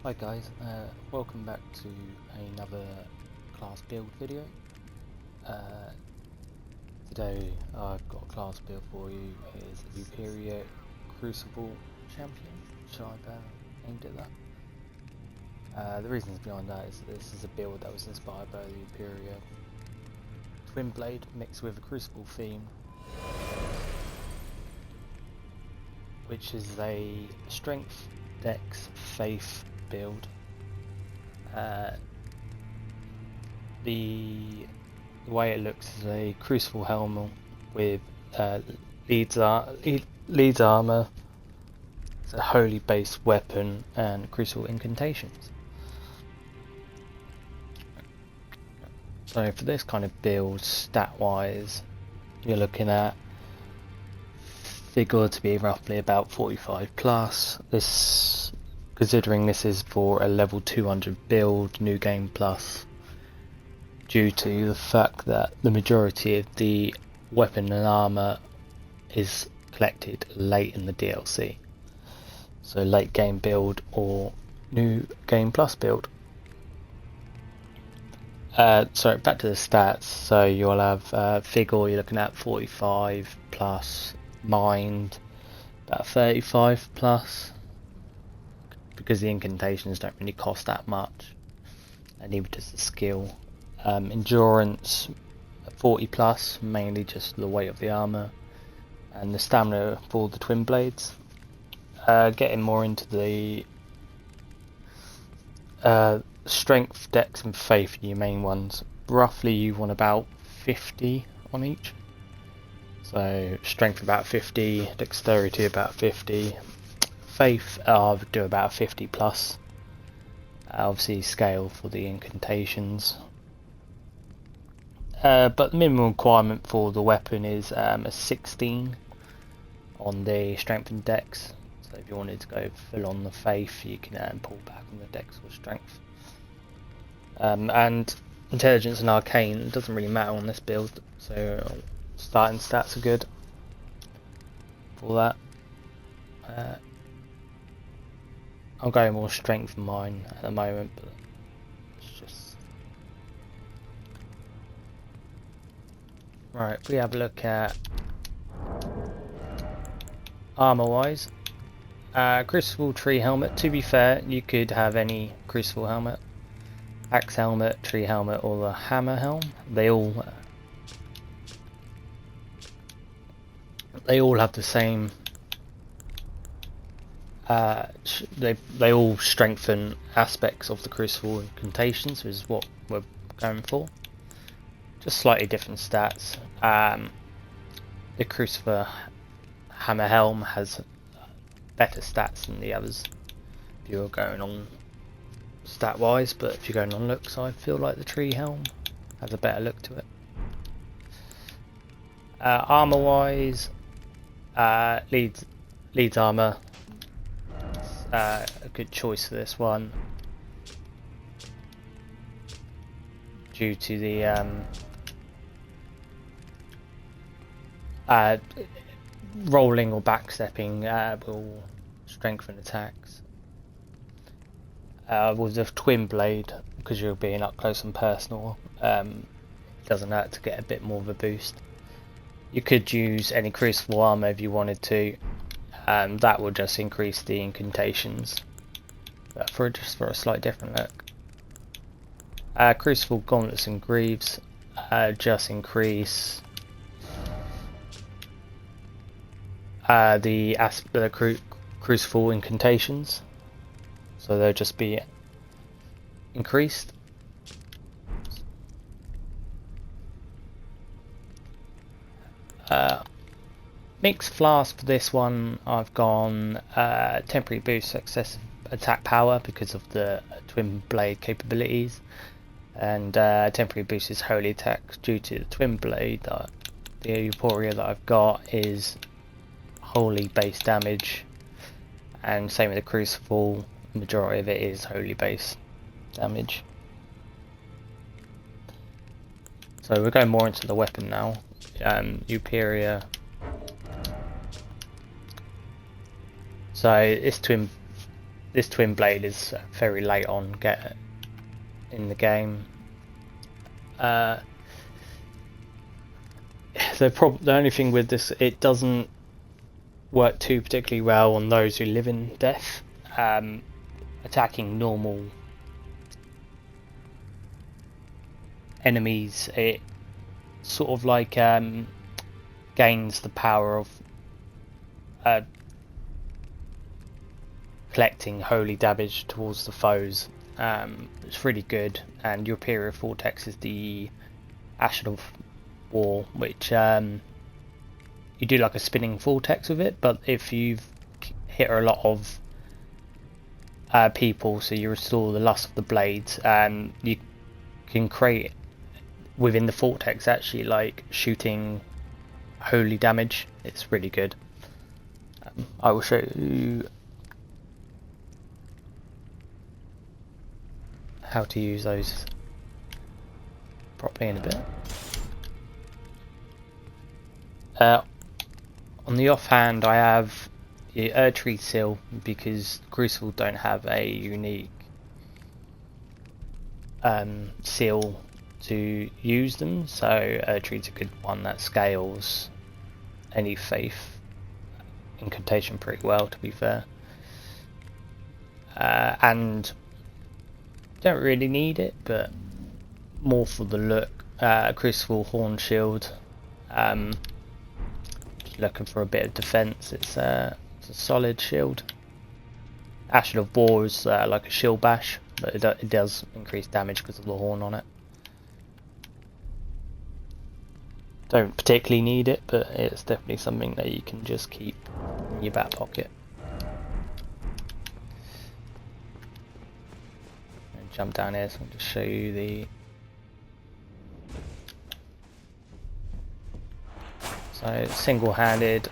Hi guys, welcome back to another class build video. Today I've got a class build for you. It's Euporia Crucible Champion, which I've aimed at that. The reasons behind that is this is a build that was inspired by the Euporia Twinblade mixed with a Crucible theme, which is a strength, dex, faith build. The way it looks is a Crucible Helm with Leda's Armour, it's a holy based weapon, and Crucible Incantations. So for this kind of build, stat wise, you're looking at figure to be roughly about 45 plus. This, considering this is for a level 200 build, new game plus, due to the fact that the majority of the weapon and armor is collected late in the DLC. So late game build or new game plus build. Sorry, back to the stats. So you'll have figure, you're looking at 45 plus, mind about 35 plus, because the incantations don't really cost that much, and neither does the skill. Endurance 40 plus, mainly just the weight of the armor, and the stamina for the twin blades. Getting more into the strength, dex and faith, your main ones. Roughly you want about 50 on each. So strength about 50, dexterity about 50, faith I'll do about 50 plus. Obviously scale for the incantations. But the minimum requirement for the weapon is a 16 on the strength and dex. So if you wanted to go full on the faith, you can pull back on the dex or strength. And intelligence and arcane doesn't really matter on this build, so starting stats are good for that. I'm going more strength than mine at the moment, but it's just right. If we have a look at armor wise, Crucible tree helmet. To be fair, you could have any Crucible helmet, axe helmet, tree helmet, or the hammer helm. They all have the same. They all strengthen aspects of the Crucible Incantations, which is what we're going for. Just slightly different stats. The Crucible Hammer Helm has better stats than the others if you're going on stat wise, but if you're going on looks, I feel like the Tree Helm has a better look to it. Armor wise, Leeds Armour, a good choice for this one due to the rolling or backstepping will strengthen attacks. With the twin blade, because you're being up close and personal, it doesn't hurt to get a bit more of a boost. You could use any Crucible armor if you wanted to, and that will just increase the incantations, but for a slightly different look. Crucible Gauntlets and Greaves just increase the Crucible Incantations, so they'll just be increased. Mixed flask for this one, I've gone temporary boost excessive attack power because of the twin blade capabilities, and temporary boost is holy attack due to the twin blade. The Euporia that I've got is holy base damage, and same with the Crucible, the majority of it is holy base damage. So we're going more into the weapon now. Euporia. So it's twin this Twinblade is very late on in the game. The only thing with this, it doesn't work too particularly well on those who live in death. Attacking normal enemies, it sort of like gains the power of collecting holy damage towards the foes. It's really good, and Euporia Vortex is the Ashen of War, which you do like a spinning vortex with it, but if you've hit a lot of people, so you restore the lust of the blades, you can create within the vortex actually like shooting holy damage. It's really good. I will show you how to use those properly in a bit. On the offhand, I have the Erdtree seal because Crucible don't have a unique seal to use them, so Erdtree's a good one that scales any faith incantation pretty well, to be fair. And don't really need it, but more for the look. Crucible Horn Shield. Just looking for a bit of defense. It's a solid shield. Ashen of War is like a shield bash, but it does increase damage because of the horn on it. Don't particularly need it, but it's definitely something that you can just keep in your back pocket. And jump down here, so I'll just show you the. So single-handed.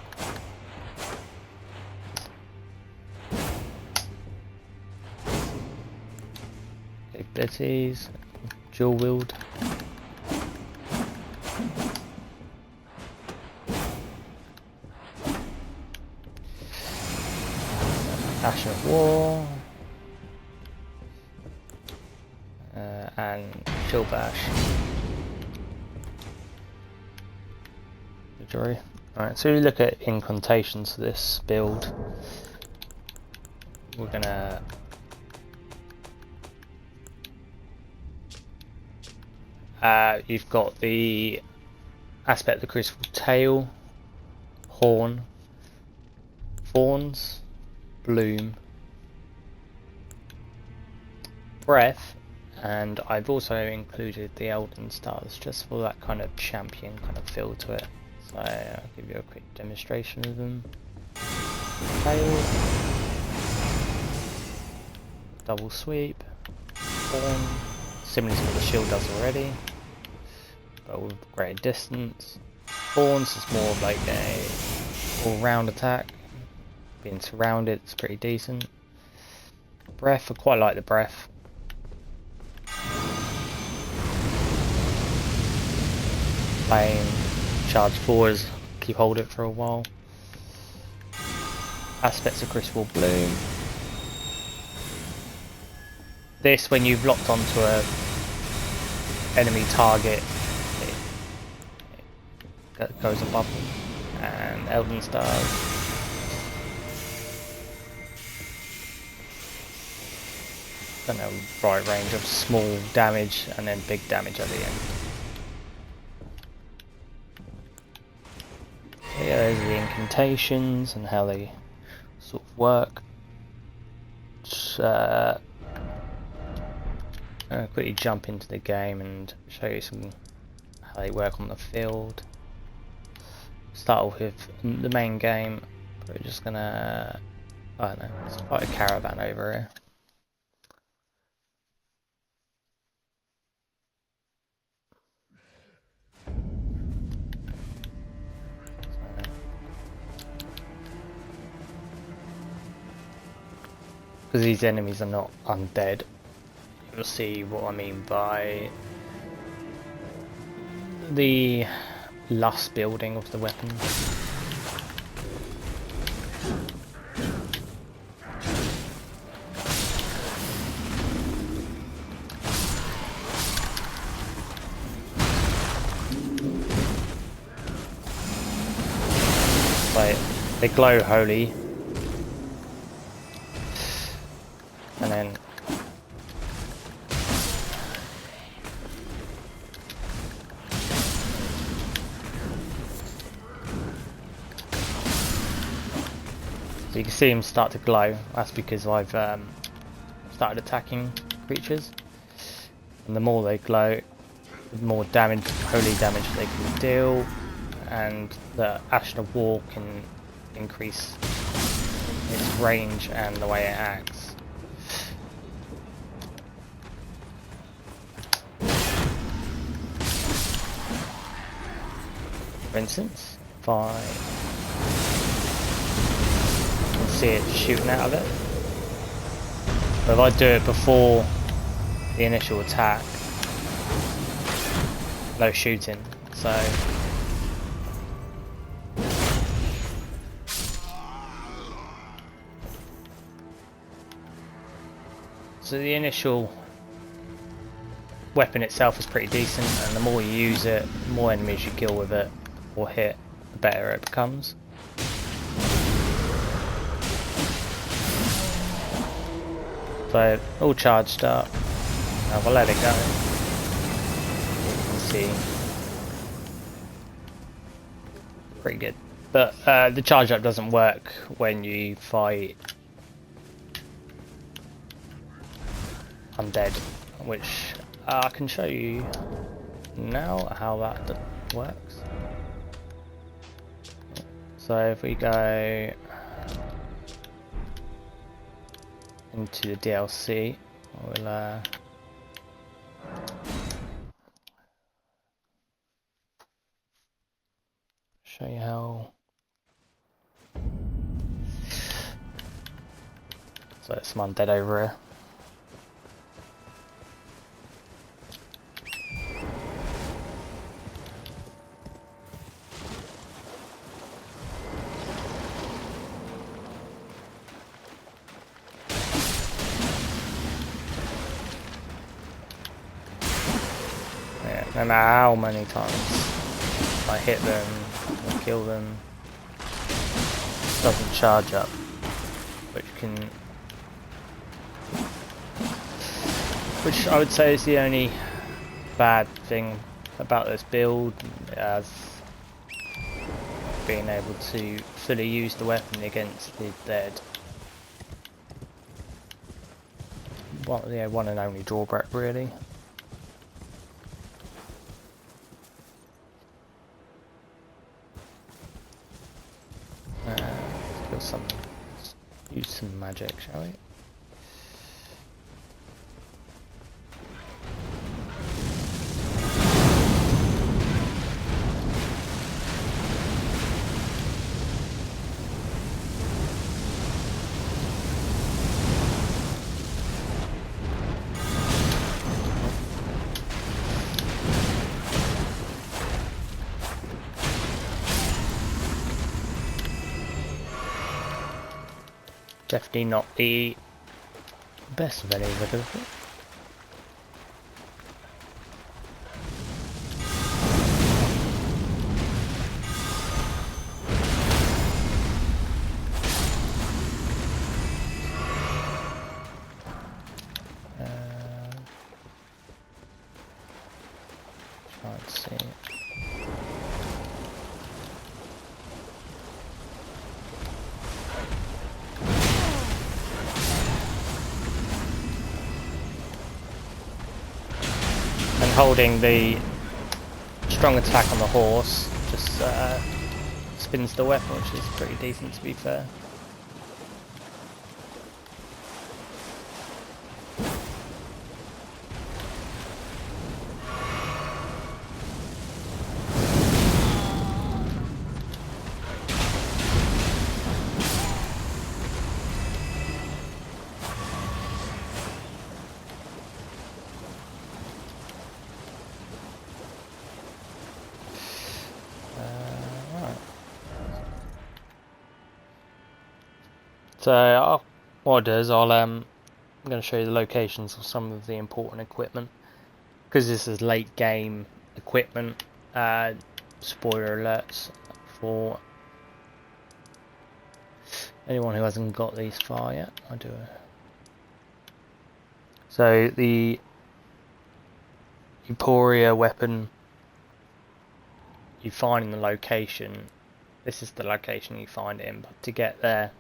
Capabilities, dual wield. Ashen of War, and Shield Bash. Alright, so we look at incantations for this build. We're gonna you've got the aspect of the Crucible tail, horn, thorns, bloom, breath, and I've also included the Elden stars just for that kind of champion kind of feel to it. So I'll give you a quick demonstration of them. Tail, double sweep, horn, similar to what the shield does already, but with greater distance. Thorns is more of like a all-round attack. Being surrounded, it's pretty decent. Breath, I quite like the breath. Flame, charge forwards, keep hold it for a while. Aspects of Crucible Bloom. This, when you've locked onto a enemy target, it goes above them. And Elden Stars. Don't know, right range of small damage and then big damage at the end. So yeah, there's the incantations and how they sort of work. I'll quickly jump into the game and show you how they work on the field. Start off with the main game. We're just gonna, I don't know, let's fight a caravan over here. Because these enemies are not undead, you'll see what I mean by the lust building of the weapons. like they glow holy, and then so you can see them start to glow. That's because I've started attacking creatures, and the more they glow, the more damage, holy damage they can deal, and the Ashen of War can increase its range and the way it acts. For instance, if I can see it shooting out of it, but if I do it before the initial attack, no shooting, so the initial weapon itself is pretty decent, and the more you use it, the more enemies you kill with it or hit, the better it becomes. So all charged up. Now we'll let it go. You can see, pretty good. But the charge up doesn't work when you fight undead, which I can show you now how that works. So if we go into the DLC, we'll show you how. So there's some undead over here. No matter how many times I hit them or kill them, it doesn't charge up, which I would say is the only bad thing about this build, as being able to fully use the weapon against the dead. Well, yeah, one and only drawback really. Use some magic, shall we? Definitely not the best of any of it, is it? Try and see it. Holding the strong attack on the horse just spins the weapon, which is pretty decent to be fair. So what I'll do is I'm going to show you the locations of some of the important equipment, because this is late game equipment. Spoiler alerts for Anyone who hasn't got these far yet, I do. So the Euporia weapon you find in the location. This is the location you find it in, but to get there,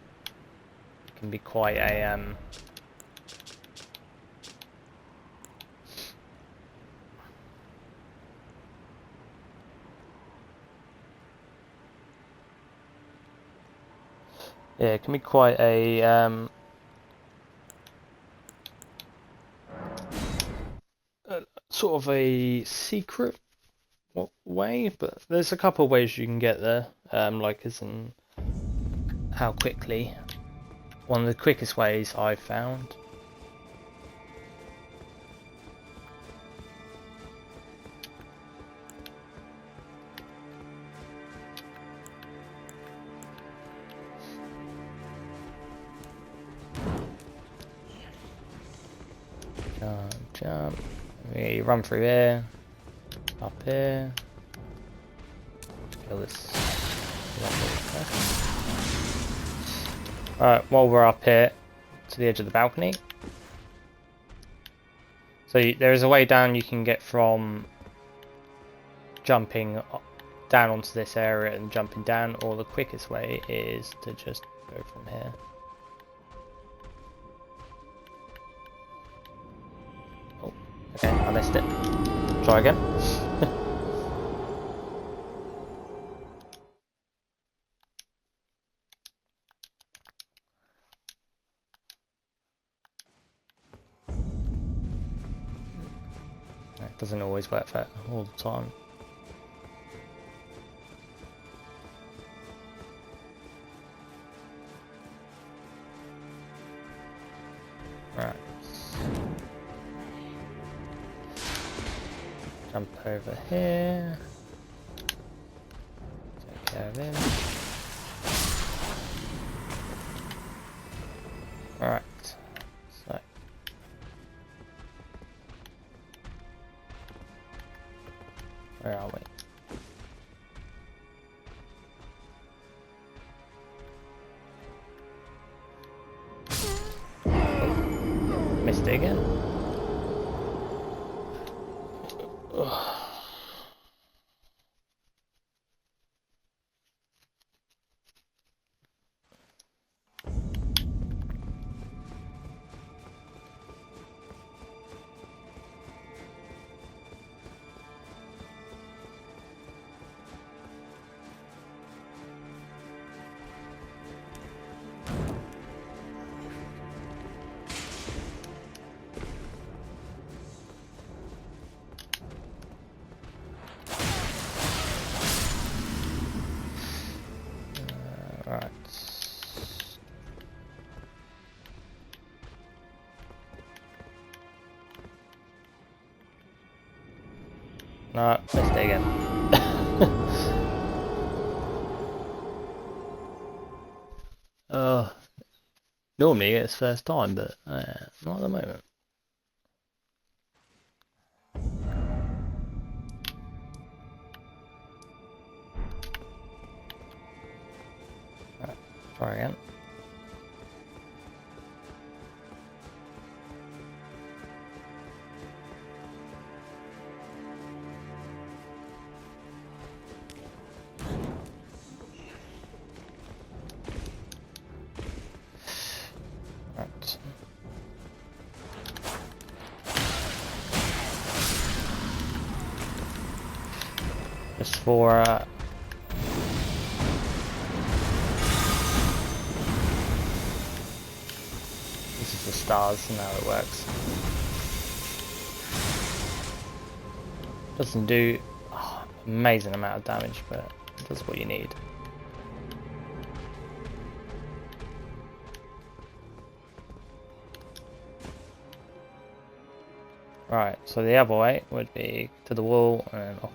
it can be quite a yeah, it can be quite a sort of a secret way, but there's a couple of ways you can get there, like as in how quickly. One of the quickest ways I've found. Jump. Yeah, you run through here, up here. Kill this. Alright, while we're up here to the edge of the balcony. So there is a way down you can get from jumping down onto this area and jumping down, or the quickest way is to just go from here. Oh, okay, I missed it. Try again. It doesn't always work for all the time. Right. Jump over here. Take care of him. Alright. So. Where are we? Oh, missed it again. Ugh. Right. No, missed it again. Normally it's first time, but not at the moment. Right, try again. Right. Just for this is the stars and how it works. Doesn't do amazing amount of damage, but it does what you need. Right, so the other way would be to the wall and then off.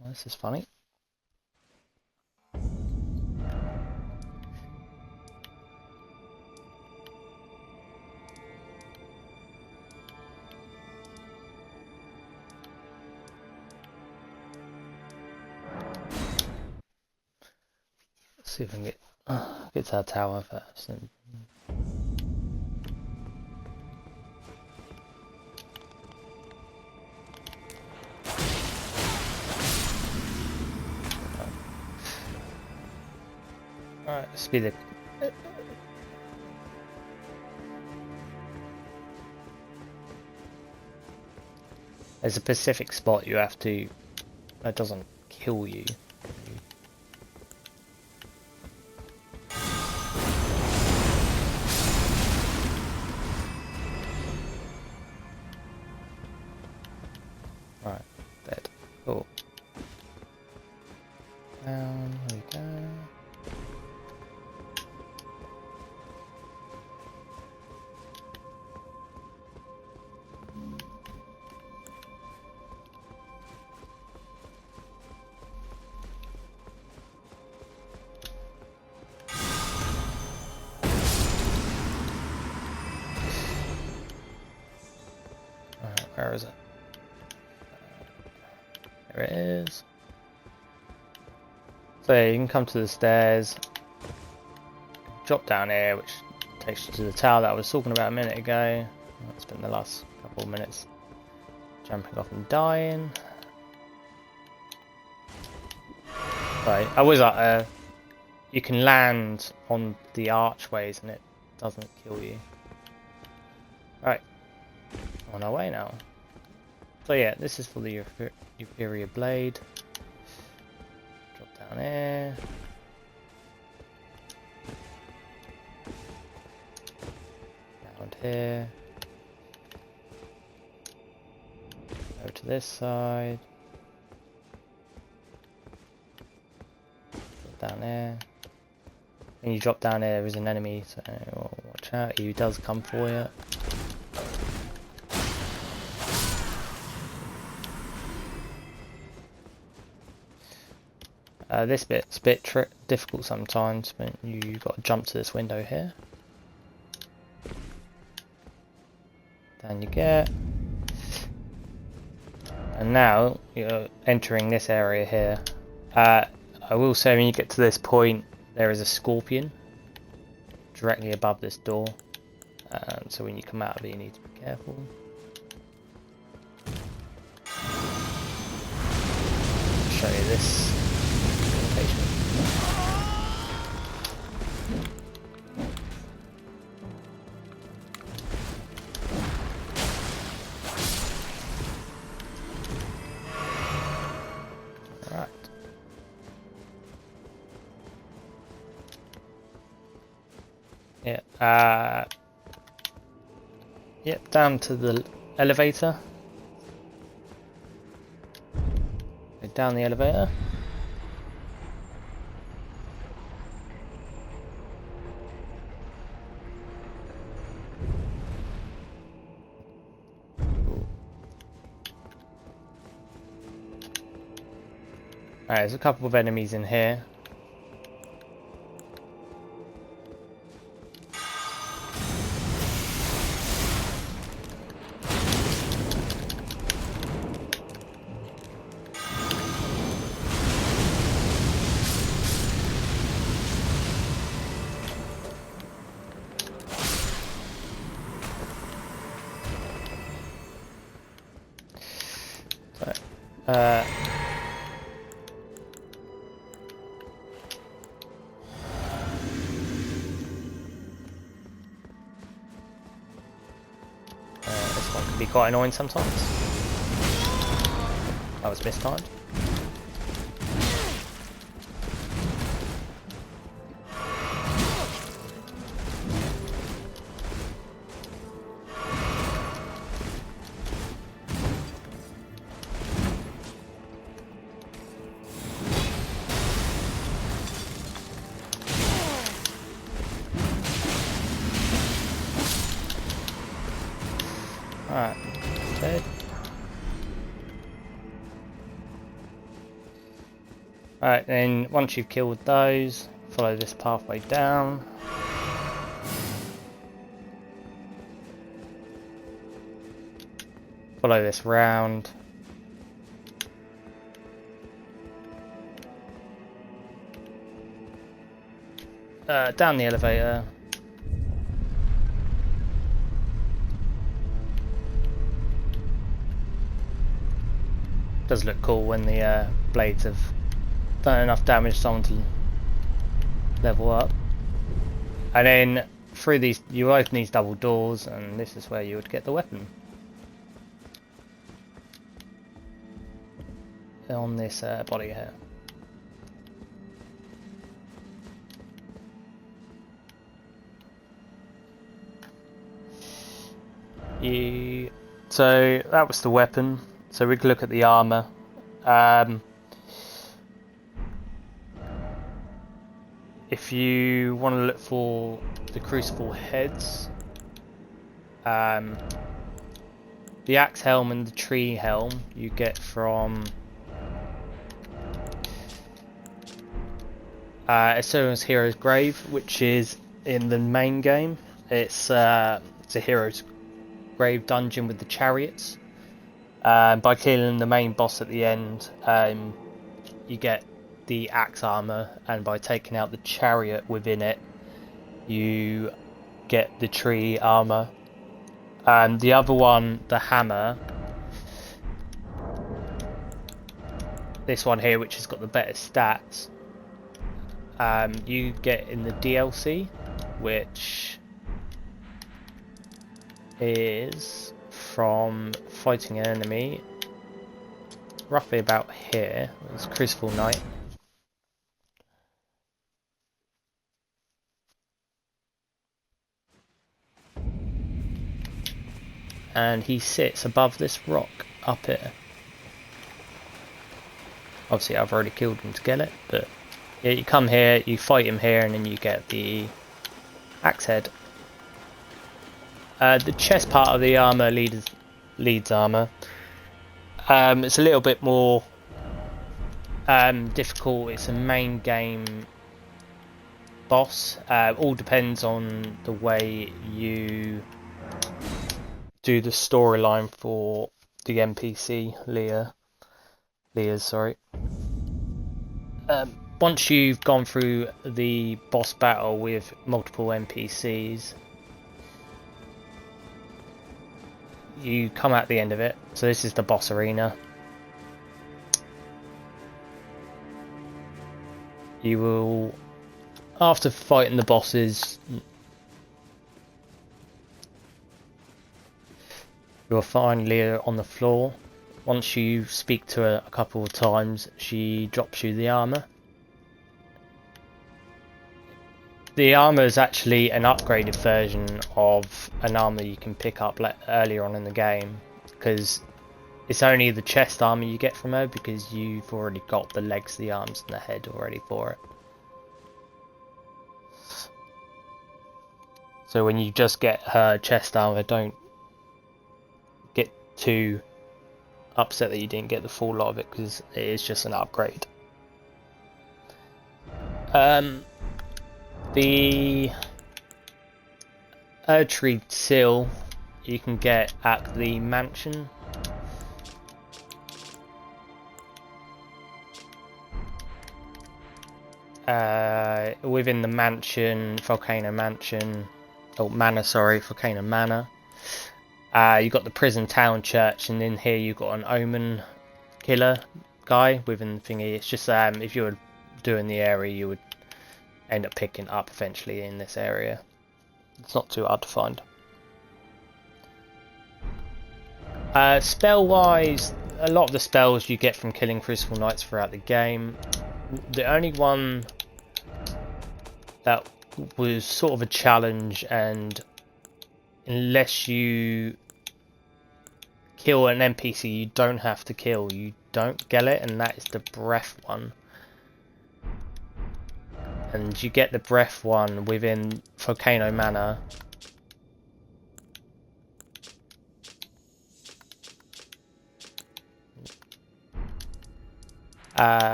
Well, this is funny. see if I can get to our tower first. And alright, let's be the there's a specific spot you have to that doesn't kill you. Right, dead. Cool. Down we go. Where is it? There it is. So yeah, you can come to the stairs, drop down here, which takes you to the tower that I was talking about a minute ago. I spent the last couple of minutes jumping off and dying. Right, I was you can land on the archways and it doesn't kill you. Right, on our way now. So yeah, this is for the Euporia blade. Drop down here. Down here. Go to this side. Drop down there. When you drop down there is an enemy, so watch out, he does come for you. This bit's a bit difficult sometimes, but you've got to jump to this window here. Down you get. And now you're entering this area here. I will say when you get to this point, there is a scorpion directly above this door. So when you come out of it, you need to be careful. I'll show you this. Right. Yeah. Yep. Down to the elevator. Go down the elevator. Alright, there's a couple of enemies in here. So, this one can be quite annoying sometimes. That was mistimed. Alright, dead. Alright, then once you've killed those, follow this pathway down. Follow this round. down the elevator. Does look cool when the blades have done enough damage to someone to level up. And then through these, you open these double doors, and this is where you would get the weapon. On this body here. So that was the weapon. So we can look at the armour. If you want to look for the Crucible heads, the axe helm and the tree helm you get from Assyrian's Hero's Grave, which is in the main game. It's a Hero's Grave dungeon with the chariots. By killing the main boss at the end, you get the axe armor, and by taking out the chariot within it, you get the tree armor. The other one, the hammer, this one here, which has got the better stats, you get in the DLC, which is from fighting an enemy roughly about here. It's Crucible Knight. And he sits above this rock up here. Obviously I've already killed him to get it, but yeah, you come here, you fight him here, and then you get the axe head. The chest part of the armour leads armour. It's a little bit more difficult. It's a main game boss. All depends on the way you do the storyline for the NPC Leah's, sorry. Once you've gone through the boss battle with multiple NPCs, you come at the end of it. So this is the boss arena. You will, after fighting the bosses, you'll find Leah on the floor. Once you speak to her a couple of times, she drops you the armour. The armour is actually an upgraded version of an armour you can pick up earlier on in the game, because it's only the chest armour you get from her, because you've already got the legs, the arms and the head already for it. So when you just get her chest armour, don't get too upset that you didn't get the full lot of it, because it is just an upgrade. The Erdtree seal you can get at the mansion. Within the mansion, Volcano Mansion, Manor, sorry, Volcano Manor. You got the prison town church, and in here you got an omen killer guy within the thingy. It's just if you were doing the area, you would end up picking up eventually in this area. It's not too hard to find. Spell wise, a lot of the spells you get from killing Crucible Knights throughout the game. The only one that was sort of a challenge, and unless you kill an NPC you don't have to kill, you don't get it, and that is the breath one. And you get the breath one within Volcano Manor.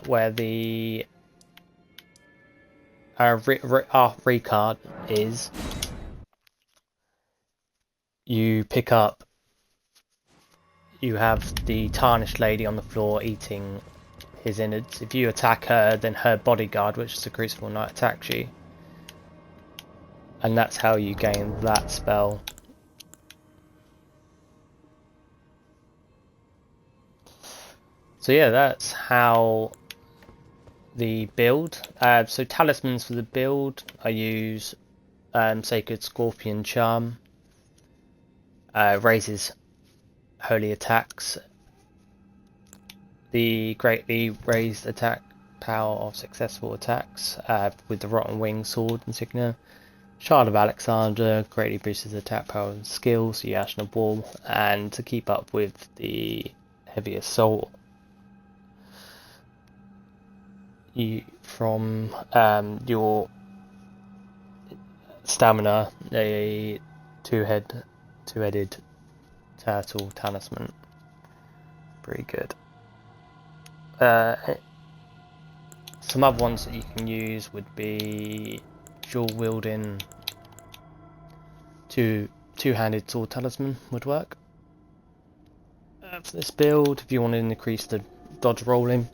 Where the recard is. You pick up, you have the tarnished lady on the floor eating his innards. If you attack her, then her bodyguard, which is the Crucible Knight, attacks you. and that's how you gain that spell. So yeah, that's how the build. So talismans for the build, I use Sacred Scorpion Charm. Raises holy attacks. The greatly raised attack power of successful attacks with the Rotten Wing Sword Insignia. Shard of Alexander greatly boosts attack power and skills, the Ashen Ball, and to keep up with the heavy assault, from your stamina, a two-headed turtle talisman. Pretty good. Some other ones that you can use would be dual wielding two-handed sword talisman would work. For this build, if you want to increase the dodge rolling,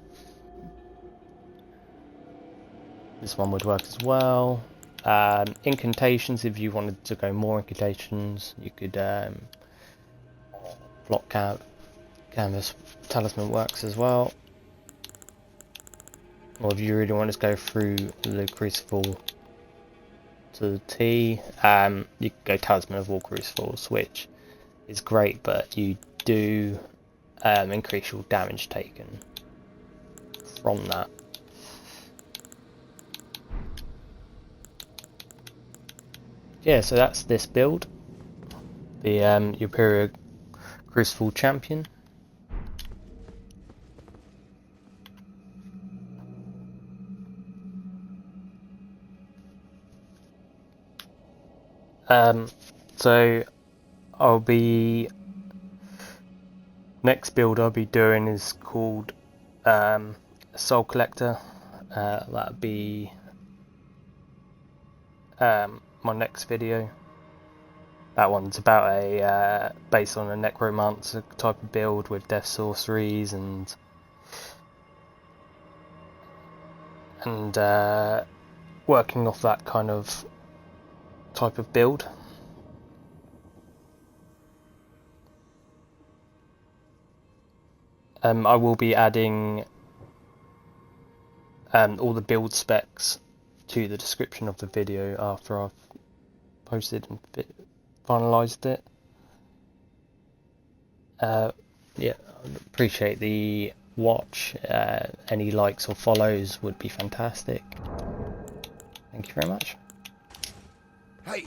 this one would work as well. Incantations, if you wanted to go more incantations, you could block canvas talisman works as well. Or if you really want to go through the Crucible to the T, you can go Talisman of all Crucibles, which is great, but you do increase your damage taken from that. Yeah, so that's this build, the Euporia Crucible Champion. So next build I'll be doing is called Soul Collector. That'll be my next video. That one's about a based on a necromancer type of build with death sorceries and working off that kind of type of build. I will be adding all the build specs to the description of the video after I've posted and finalised it. Yeah, I'd appreciate the watch. Any likes or follows would be fantastic. Thank you very much. Hey!